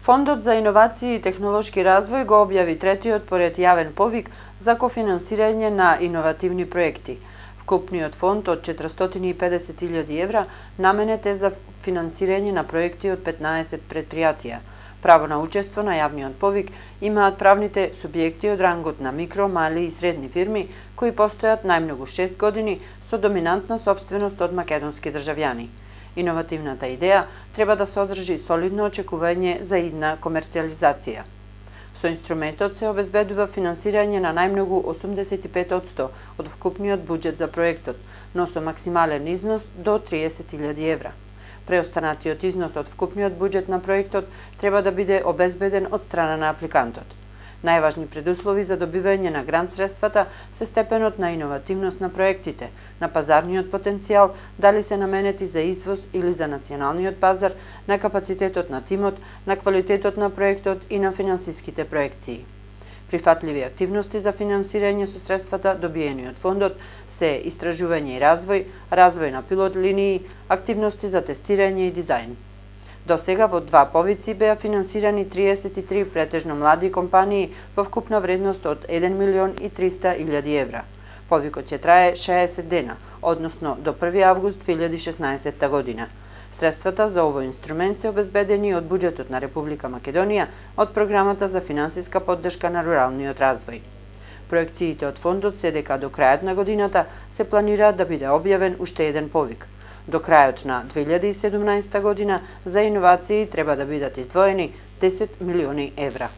Фондот за иновации и технолошки развој го објави третиот поред јавен повик за кофинансирање на иновативни проекти. Вкупниот фонд од 450.000 евра наменет е за финансирање на проекти од 15 предпријатија. Право на учество на јавниот повик имаат правните субјекти од рангот на микро, мали и средни фирми кои постојат најмногу 6 години со доминантна сопственост од македонски државјани. Иновативната идеја треба да содржи солидно очекување за идна комерцијализација. Со инструментот се обезбедува финансирање на најмногу 85% од вкупниот буџет за проектот, но со максимален износ до 30.000 евра. Преостанатиот износ од вкупниот буџет на проектот треба да биде обезбеден од страна на апликантот. Најважни предуслови за добивање на грант средствата се степенот на иновативност на проектите, на пазарниот потенцијал, дали се наменети за извоз или за националниот пазар, на капацитетот на тимот, на квалитетот на проектот и на финансиските проекции. Прифатливи активности за финансирање со средствата добиени од фондот се истражување и развој, развој на пилот линии, активности за тестирање и дизајн. До сега во два повици беа финансирани 33 претежно млади компании во вкупна вредност од 1.300.000 евра. Повикот ќе трае 60 дена, односно до 1. август 2016 година. Средствата за овој инструмент се обезбедени од буџетот на Република Македонија од Програмата за финансиска поддршка на руралниот развој. Проекциите од фондот се дека до крајот на годината се планираат да биде објавен уште еден повик. До крајот на 2017 година за иновации треба да бидат издвоени 10 милиони евра.